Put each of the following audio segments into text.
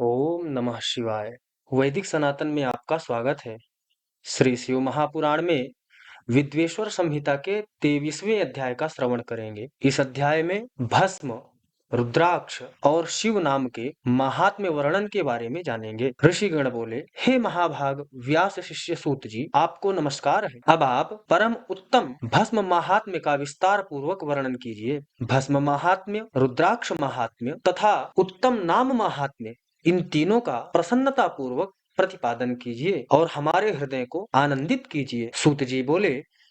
ओम नमः शिवाय। वैदिक सनातन में आपका स्वागत है। श्री शिव महापुराण में विद्वेश्वर संहिता के 23वें अध्याय का श्रवण करेंगे। इस अध्याय में भस्म, रुद्राक्ष और शिव नाम के महात्म्य वर्णन के बारे में जानेंगे। ऋषिगण बोले, हे महाभाग व्यास शिष्य सूत जी, आपको नमस्कार है। अब आप परम उत्तम भस्म महात्म्य का विस्तार पूर्वक वर्णन कीजिए। भस्म महात्म्य, रुद्राक्ष महात्म्य तथा उत्तम नाम महात्म्य, इन तीनों का प्रसन्नता पूर्वक प्रतिपादन कीजिए और हमारे हृदय को आनंदित कीजिए। सूत जी बोले,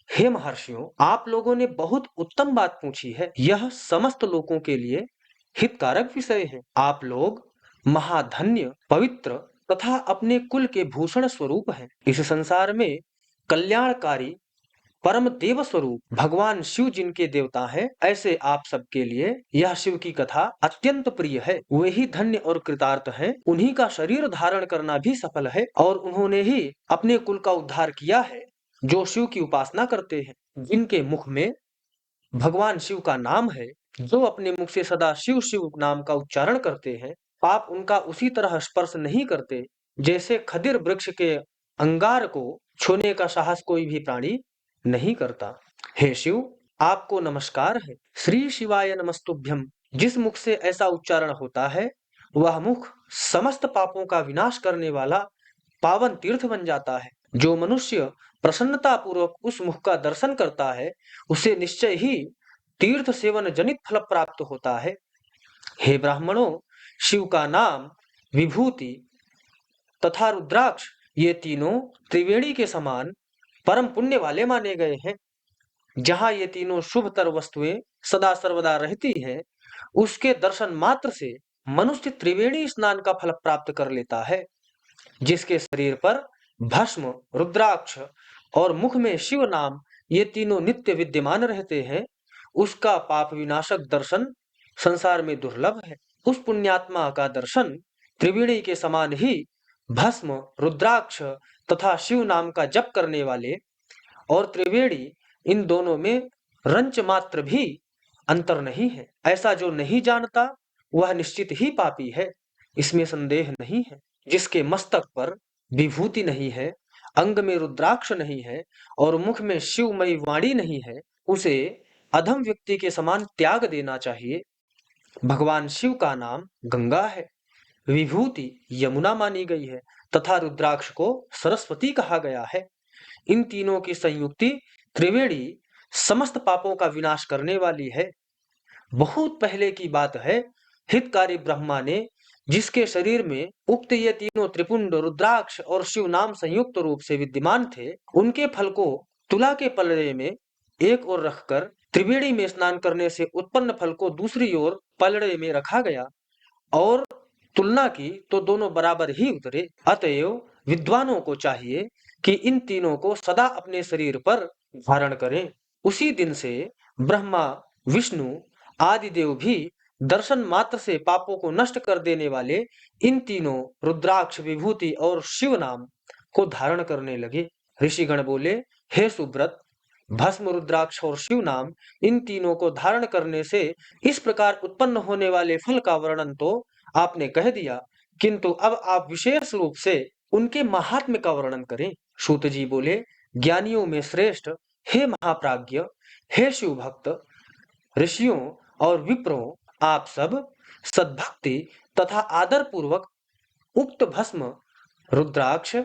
हे महर्षियों, आप लोगों ने बहुत उत्तम बात पूछी है। यह समस्त लोगों के लिए हितकारक विषय है। आप लोग महाधन्य, पवित्र तथा अपने कुल के भूषण स्वरूप हैं। इस संसार में कल्याणकारी परम देव स्वरूप भगवान शिव जिनके देवता हैं, ऐसे आप सबके लिए यह शिव की कथा अत्यंत प्रिय है। वे ही धन्य और कृतार्थ हैं। उन्हीं का शरीर धारण करना भी सफल है और उन्होंने ही अपने कुल का उद्धार किया है। जो शिव की उपासना करते हैं, जिनके मुख में भगवान शिव का नाम है, जो अपने मुख से सदा शिव शिव नाम का उच्चारण करते हैं, पाप उनका उसी तरह स्पर्श नहीं करते जैसे खदिर वृक्ष के अंगार को छूने का साहस कोई भी प्राणी नहीं करता। हे शिव, आपको नमस्कार है। श्री शिवाय नमस्तुभ्यम। जिस मुख से ऐसा उच्चारण होता है, वह मुख समस्त पापों का विनाश करने वाला पावन तीर्थ बन जाता है। जो मनुष्य प्रसन्नता पूर्वक उस मुख का दर्शन करता है, उसे निश्चय ही तीर्थ सेवन जनित फल प्राप्त होता है। हे ब्राह्मणों, शिव का नाम, विभूति तथा रुद्राक्ष, ये तीनों त्रिवेणी के समान परम पुण्य वाले माने गए हैं। जहाँ ये तीनों शुभतर वस्तुएं सदा सर्वदा रहती हैं, उसके दर्शन मात्र से मनुष्य त्रिवेणी स्नान का फल प्राप्त कर लेता है। जिसके शरीर पर भस्म, रुद्राक्ष और मुख में शिव नाम, ये तीनों नित्य विद्यमान रहते हैं, उसका पाप विनाशक दर्शन संसार में दुर्लभ है। उस पुण्यात्मा का दर्शन त्रिवेणी के समान ही भस्म, रुद्राक्ष तथा शिव नाम का जप करने वाले और त्रिवेणी, इन दोनों में रंच मात्र भी अंतर नहीं है। ऐसा जो नहीं जानता, वह निश्चित ही पापी है, इसमें संदेह नहीं है। जिसके मस्तक पर विभूति नहीं है, अंग में रुद्राक्ष नहीं है और मुख में शिवमयी वाणी नहीं है, उसे अधम व्यक्ति के समान त्याग देना चाहिए। भगवान शिव का नाम गंगा है, विभूति यमुना मानी गई है तथा रुद्राक्ष को सरस्वती कहा गया है। इन तीनों की संयुक्ति त्रिवेणी समस्त पापों का विनाश करने वाली है। बहुत पहले की बात है, हितकारी ब्रह्मा ने, जिसके शरीर में उक्त ये तीनों त्रिपुंड, रुद्राक्ष और शिव नाम संयुक्त रूप से विद्यमान थे, उनके फल को तुला के पलड़े में एक ओर रखकर त्रिवेणी में स्नान करने से उत्पन्न फल को दूसरी ओर पलड़े में रखा गया और तुलना की तो दोनों बराबर ही उतरे। अतएव विद्वानों को चाहिए कि इन तीनों को सदा अपने शरीर पर धारण करें। उसी दिन से ब्रह्मा, विष्णु आदि देव भी दर्शन मात्र से पापों को नष्ट कर देने वाले इन तीनों रुद्राक्ष, विभूति और शिव नाम को धारण करने लगे। ऋषिगण बोले, हे सुब्रत, भस्म, रुद्राक्ष और शिव नाम, इन तीनों को धारण करने से इस प्रकार उत्पन्न होने वाले फल का वर्णन तो आपने कह दिया, किंतु अब आप विशेष रूप से उनके महात्म्य का वर्णन करें। सूत जी बोले, ज्ञानियों में श्रेष्ठ, हे महाप्राज्ञ, हे शिव भक्त, ऋषियों और विप्रों, आप सब सद्भक्ति तथा आदर पूर्वक उक्त भस्म, रुद्राक्ष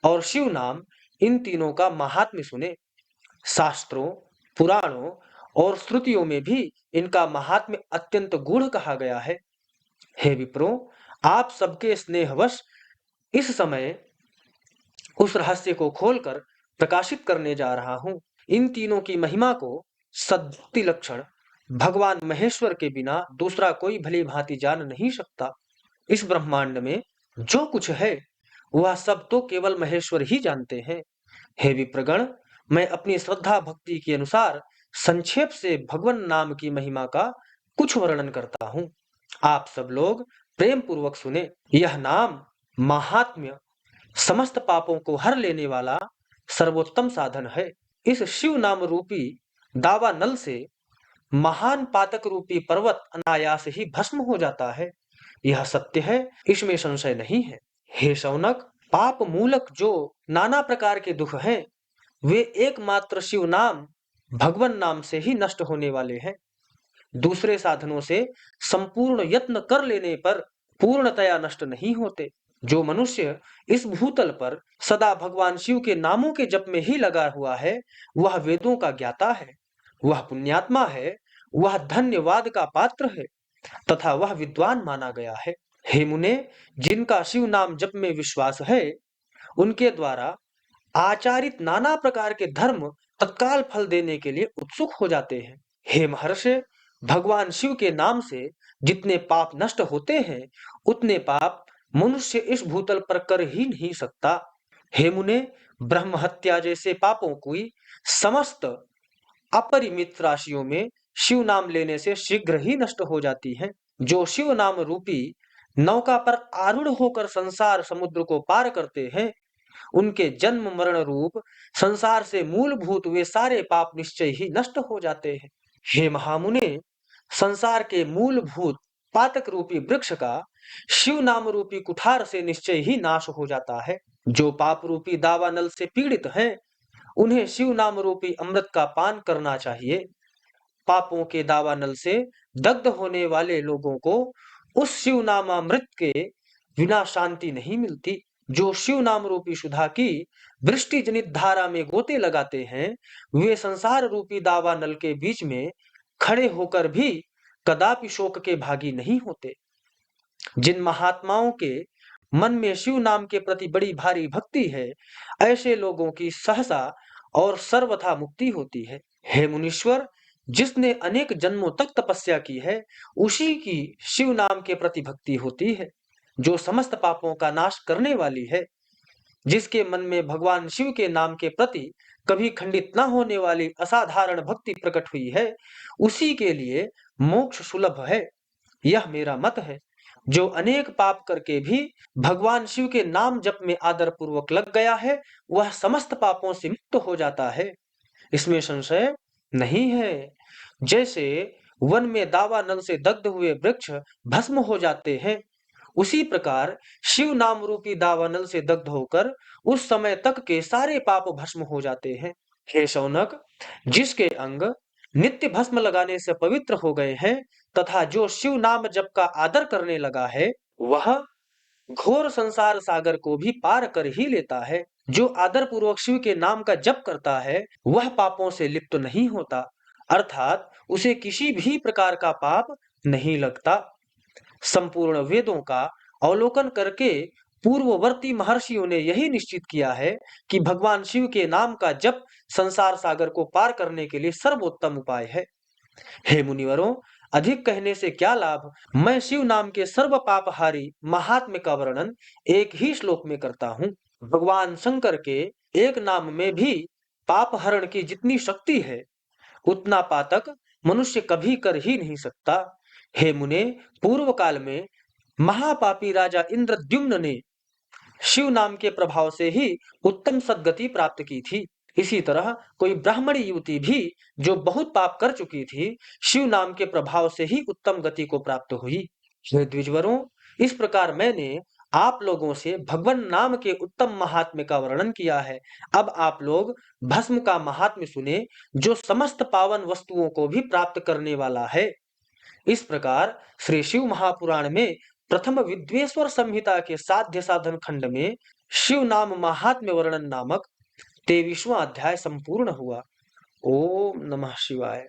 और शिव नाम, इन तीनों का महात्म्य सुने। शास्त्रों, पुराणों और श्रुतियों में भी इनका महात्म्य अत्यंत गूढ़ कहा गया है। हे विप्रों, आप सबके स्नेहवश इस समय उस रहस्य को खोलकर प्रकाशित करने जा रहा हूं। इन तीनों की महिमा को सद्भक्ति लक्षण भगवान महेश्वर के बिना दूसरा कोई भली भांति जान नहीं सकता। इस ब्रह्मांड में जो कुछ है, वह सब तो केवल महेश्वर ही जानते हैं। हे विप्रगण, मैं अपनी श्रद्धा भक्ति के अनुसार संक्षेप से भगवान नाम की महिमा का कुछ वर्णन करता हूँ। आप सब लोग प्रेम पूर्वक सुने। यह नाम महात्म्य समस्त पापों को हर लेने वाला सर्वोत्तम साधन है। इस शिव नाम रूपी दावा नल से महान पातक रूपी पर्वत अनायास ही भस्म हो जाता है। यह सत्य है, इसमें संशय नहीं है। हे शौनक, पाप मूलक जो नाना प्रकार के दुख हैं, वे एकमात्र शिव नाम, भगवन नाम से ही नष्ट होने वाले हैं। दूसरे साधनों से संपूर्ण यत्न कर लेने पर पूर्णतया नष्ट नहीं होते। जो मनुष्य इस भूतल पर सदा भगवान शिव के नामों के जप में ही लगा हुआ है, वह वेदों का ज्ञाता है, वह पुण्यात्मा है, वह धन्यवाद का पात्र है तथा वह विद्वान माना गया है। हे मुने, जिनका शिव नाम जप में विश्वास है, उनके द्वारा आचारित नाना प्रकार के धर्म तत्काल फल देने के लिए उत्सुक हो जाते हैं। हे महर्षि, भगवान शिव के नाम से जितने पाप नष्ट होते हैं, उतने पाप मनुष्य इस भूतल पर कर ही नहीं सकता। हे मुने, ब्रह्म हत्या जैसे पापों की समस्त अपरिमित राशियों में शिव नाम लेने से शीघ्र ही नष्ट हो जाती है। जो शिव नाम रूपी नौका पर आरूढ़ होकर संसार समुद्र को पार करते हैं, उनके जन्म मरण रूप संसार से मूलभूत वे सारे पाप निश्चय ही नष्ट हो जाते हैं। हे महामुने, संसार के मूलभूत पातक रूपी वृक्ष का शिव नाम रूपी कुठार से निश्चय ही नाश हो जाता है। जो पाप रूपी दावानल से पीड़ित हैं, उन्हें शिव नाम रूपी अमृत का पान करना चाहिए। पापों के दावानल से दग्ध होने वाले लोगों को उस शिव नामामृत के बिना शांति नहीं मिलती। जो शिव नाम रूपी सुधा की वृष्टि जनित धारा में गोते लगाते हैं, वे संसार रूपी दावानल के बीच में खड़े होकर भी कदापि शोक के भागी नहीं होते। जिन महात्माओं के मन में शिव नाम के प्रति बड़ी भारी भक्ति है, ऐसे लोगों की सहसा और सर्वथा मुक्ति होती है। हे मुनीश्वर, जिसने अनेक जन्मों तक तपस्या की है, उसी की शिव नाम के प्रति भक्ति होती है, जो समस्त पापों का नाश करने वाली है। जिसके मन में भगवान शिव के नाम के प्रति कभी खंडित न होने वाली असाधारण भक्ति प्रकट हुई है, उसी के लिए मोक्ष सुलभ है। यह मेरा मत है। जो अनेक पाप करके भी भगवान शिव के नाम जप में आदर पूर्वक लग गया है, वह समस्त पापों से मुक्त हो जाता है, इसमें संशय नहीं है। जैसे वन में दावानल से दग्ध हुए वृक्ष भस्म हो जाते हैं, उसी प्रकार शिव नाम रूपी दावानल से दग्ध होकर उस समय तक के सारे पाप भस्म हो जाते हैं। हे शौनक, जिसके अंग नित्य भस्म लगाने से पवित्र हो गए हैं तथा जो शिव नाम जप का आदर करने लगा है, वह घोर संसार सागर को भी पार कर ही लेता है। जो आदर पूर्वक शिव के नाम का जप करता है, वह पापों से लिप्त नहीं होता, अर्थात उसे किसी भी प्रकार का पाप नहीं लगता। संपूर्ण वेदों का अवलोकन करके पूर्ववर्ती महर्षियों ने यही निश्चित किया है कि भगवान शिव के नाम का जप संसार सागर को पार करने के लिए सर्वोत्तम उपाय है। हे मुनिवरों, अधिक कहने से क्या लाभ। मैं शिव नाम के सर्व पापहारी महात्म्य का वर्णन एक ही श्लोक में करता हूँ। भगवान शंकर के एक नाम में भी पाप हरण की जितनी शक्ति है, उतना पातक मनुष्य कभी कर ही नहीं सकता। हे मुने, पूर्व काल में महापापी राजा इंद्रद्युम्न ने शिव नाम के प्रभाव से ही उत्तम सद्गति प्राप्त की थी। इसी तरह कोई ब्राह्मणी युवती भी जो बहुत पाप कर चुकी थी, शिव नाम के प्रभाव से ही उत्तम गति को प्राप्त हुई। हे द्विजवरों, इस प्रकार मैंने आप लोगों से भगवान नाम के उत्तम महात्म्य का वर्णन किया है। अब आप लोग भस्म का महात्म्य सुने, जो समस्त पावन वस्तुओं को भी प्राप्त करने वाला है। इस प्रकार श्री शिव महापुराण में प्रथम विद्वेश्वर संहिता के साध्य साधन खंड में शिव नाम महात्म्य वर्णन नामक 23वां अध्याय संपूर्ण हुआ। ओम नमः शिवाय।